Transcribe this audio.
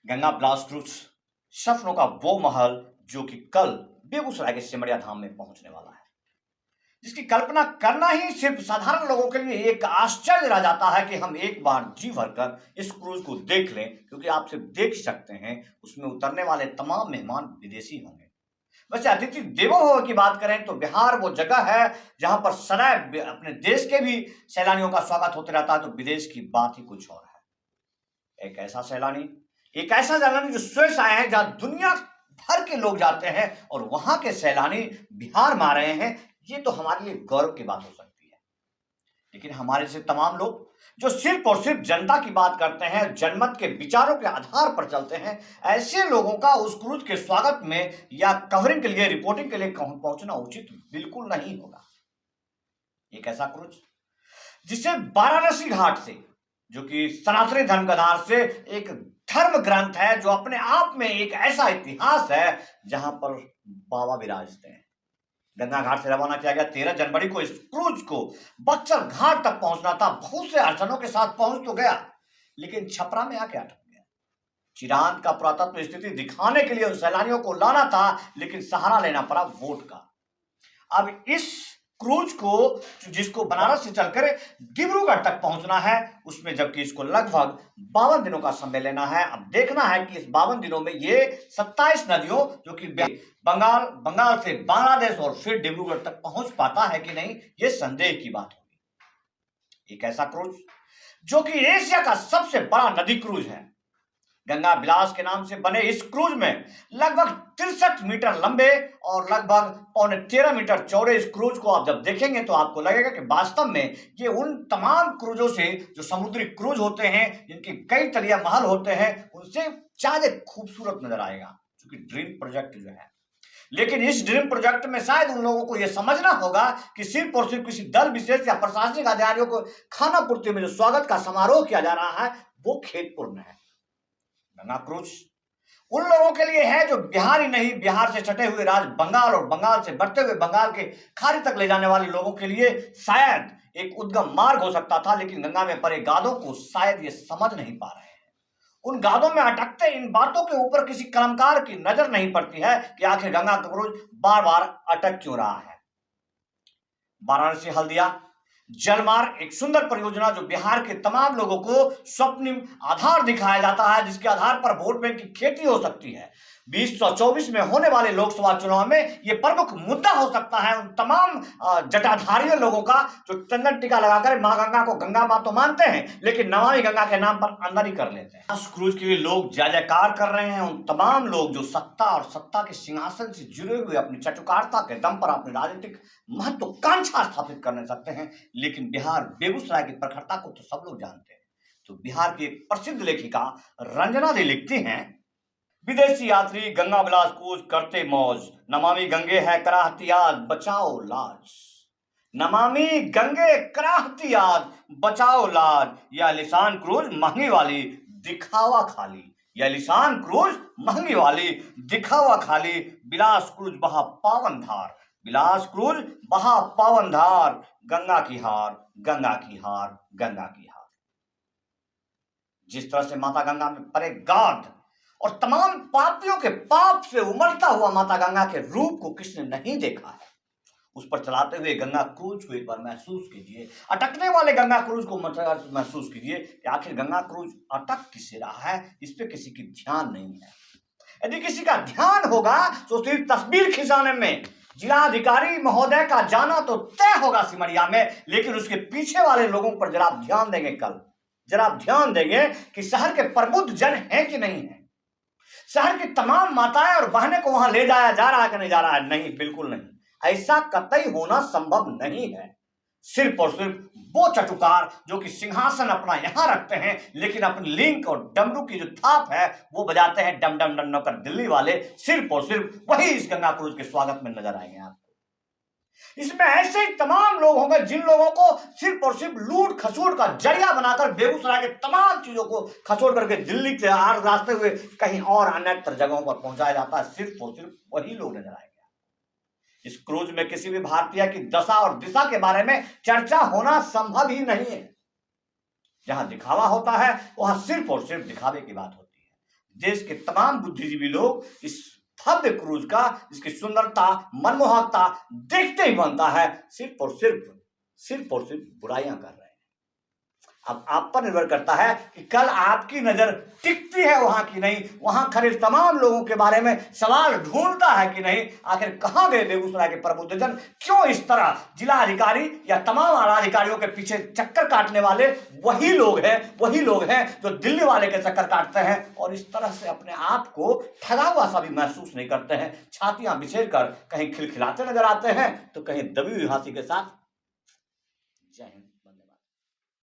Ganga blast cruise सपनों का वो महल जो कि कल बेगूसराय के सिमरिया धाम में पहुंचने वाला है, जिसकी कल्पना करना ही सिर्फ साधारण लोगों के लिए एक आश्चर्य रह जाता है कि हम एक बार जी भरकर इस क्रूज को देख लें, क्योंकि आप सिर्फ देख ही सकते हैं। उसमें उतरने वाले तमाम मेहमान विदेशी होंगे। वैसे अतिथि देवो भव की बात करें तो बिहार वो जगह है जहां पर सदैव अपने देश के भी सैलानियों का स्वागत होते रहता है, तो विदेश की बात ही कुछ और है। एक ऐसा सैलानी जो स्वेस आया है, जहां दुनिया भर के लोग जाते हैं और वहां के सैलानी बिहार में आ रहे हैं, ये तो हमारे लिए गौरव की बात हो सकती है। लेकिन हमारे से तमाम लोग जो सिर्फ और सिर्फ जनता की बात करते हैं, जनमत के विचारों के आधार पर चलते हैं, ऐसे लोगों का उस क्रूज के स्वागत में या कवरिंग के लिए, रिपोर्टिंग के लिए पहुंचना उचित बिल्कुल नहीं होगा। एक ऐसा क्रूज जिसे वाराणसी घाट से, जो कि सनातनी धर्म का आधार से एक धर्म ग्रंथ है, जो अपने आप में एक ऐसा इतिहास है जहां पर बाबा विराजते हैं, गंगा घाट से रवाना किया गया। 13 जनवरी को इस क्रूज को बक्सर घाट तक पहुंचना था। बहुत से अड़चनों के साथ पहुंच तो गया, लेकिन छपरा में आके अटक गया। चिरांद का पुरातत्व स्थिति दिखाने के लिए उन सैलानियों को लाना था, लेकिन सहारा लेना पड़ा वोट का। अब इस क्रूज को, जिसको बनारस से चलकर डिब्रूगढ़ तक पहुंचना है, उसमें जबकि इसको लगभग 52 दिनों का समय लेना है। अब देखना है कि इस 52 दिनों में ये 27 नदियों, जो कि बंगाल से बांग्लादेश और फिर डिब्रूगढ़ तक पहुंच पाता है कि नहीं, ये संदेह की बात होगी। एक ऐसा क्रूज जो कि एशिया का सबसे बड़ा नदी क्रूज है। गंगा विलास के नाम से बने इस क्रूज में लगभग 63 मीटर लंबे और लगभग 13.25 मीटर चौड़े इस क्रूज को आप जब देखेंगे तो आपको लगेगा कि वास्तव में ये उन तमाम क्रूजों से, जो समुद्री क्रूज होते हैं, जिनके कई तलिया महल होते हैं, उनसे ज्यादा खूबसूरत नजर आएगा, क्योंकि ड्रीम प्रोजेक्ट जो है। लेकिन इस ड्रीम प्रोजेक्ट में शायद उन लोगों को यह समझना होगा कि सिर्फ और सिर्फ किसी दल विशेष या प्रशासनिक अधिकारियों को खाना पूर्ति में जो स्वागत का समारोह किया जा रहा है, वो खेदपूर्ण है। गंगा क्रूज उन लोगों के लिए है जो बिहार ही नहीं, बिहार से सटे हुए राज्य बंगाल और बंगाल से बढ़ते हुए बंगाल के खाड़ी तक ले जाने वाले लोगों के लिए शायद एक उद्गम मार्ग हो सकता था। लेकिन गंगा में पड़े गादों को शायद ये समझ नहीं पा रहे हैं। उन गादों में अटकते इन बातों के ऊपर किसी कलमकार की नजर नहीं पड़ती है कि आखिर गंगा क्रूज बार बार अटक क्यों रहा है। वाराणसी हल्दिया जलमार्ग एक सुंदर परियोजना, जो बिहार के तमाम लोगों को स्वप्निम आधार दिखाया जाता है, जिसके आधार पर वोट बैंक की खेती हो सकती है। 2024 में होने वाले लोकसभा चुनाव में यह प्रमुख मुद्दा हो सकता है उन तमाम जटाधारी लोगों का, जो चंदन टीका लगाकर मां गंगा को गंगा मां तो मानते हैं, लेकिन नमामि गंगा के नाम पर अंदर ही कर लेते हैं। इस क्रूज के लिए लोग जय जयकार कर रहे हैं। उन तमाम लोग जो सत्ता और सत्ता के सिंहासन से जुड़े हुए अपनी चटुकारता के दम पर अपनी राजनीतिक महत्वाकांक्षा स्थापित करने सकते हैं। लेकिन बिहार बेगूसराय की प्रखरता को तो सब लोग जानते हैं। तो बिहार की एक प्रसिद्ध लेखिका रंजना दी लिखती हैं, विदेशी यात्री गंगा विलास क्रूज करते मौज, नमामि गंगे है कराहती याद, बचाओ लाज। नमामि गंगे कराहती याद, बचाओ लाज। यह लिसान क्रूज महंगी वाली, दिखावा खाली। यह लिसान क्रूज महंगी वाली, दिखावा खाली। विलास क्रूज बहा पावन धार, विलास क्रूज बहा पावन धार। गंगा की हार, गंगा की हार, गंगा की हार। जिस तरह से माता गंगा में परे गाद और तमाम पापियों के पाप से उमड़ता हुआ माता गंगा के रूप को किसने नहीं देखा है, उस पर चलाते हुए गंगा क्रूज को एक बार महसूस कीजिए। अटकने वाले गंगा क्रूज को महसूस कीजिए कि आखिर गंगा क्रूज अटक किसे रहा है, इस पे किसी की ध्यान नहीं है। यदि किसी का ध्यान होगा तो सिर्फ तस्वीर खिंचाने में जिलाधिकारी महोदय का जाना तो तय होगा सिमरिया में, लेकिन उसके पीछे वाले लोगों पर जरा आप ध्यान देंगे, कल जरा आप ध्यान देंगे कि शहर के प्रबुद्ध जन हैं कि नहीं है। शहर की तमाम माताएं और बहनें को वहां ले जाया जा रहा है कि नहीं जा रहा है? नहीं, बिल्कुल नहीं। ऐसा कतई होना संभव नहीं है। सिर्फ और सिर्फ वो चटुकार जो कि सिंहासन अपना यहां रखते हैं, लेकिन अपनी लिंक और डमरू की जो थाप है वो बजाते हैं डम डम डम कर दिल्ली वाले, सिर्फ और सिर्फ वही इस गंगा क्रूज के स्वागत में नजर आएंगे आपको। इसमें ऐसे ही तमाम लोग होंगे जिन लोगों को सिर्फ और सिर्फ लूट खसोट का जरिया बनाकर बेगूसराय के तमाम चीजों को खसोट करके दिल्ली से आर रास्ते हुए कहीं और अन्यत्र जगहों पर पहुंचाया जाता है। सिर्फ और सिर्फ वही लोग नजर आएंगे। इस क्रूज में किसी भी भारतीय की दशा और दिशा के बारे में चर्चा होना संभव ही नहीं है। जहां दिखावा होता है वहां सिर्फ और सिर्फ दिखावे की बात होती है। देश के तमाम बुद्धिजीवी लोग इस भव्य क्रूज का, जिसकी सुंदरता, मनमोहकता देखते ही बनता है, सिर्फ और सिर्फ बुराइयां कर रहे हैं। अब आप पर निर्भर करता है कि कल आपकी नजर टिकती है वहां की नहीं, वहां खड़े तमाम लोगों के बारे में सवाल ढूंढता है कि नहीं, आखिर कहां गए बेगूसराय के प्रबुद्धजन, क्यों इस तरह जिला अधिकारी या तमाम आला अधिकारियों के पीछे चक्कर काटने वाले वही लोग हैं जो दिल्ली वाले के चक्कर काटते हैं और इस तरह से अपने आप को ठगा हुआ सा भी महसूस नहीं करते हैं, छातियां बिछेर कर कहीं खिलखिलाते नजर आते हैं तो कहीं दबी हुई हंसी के साथ। जय हिंद।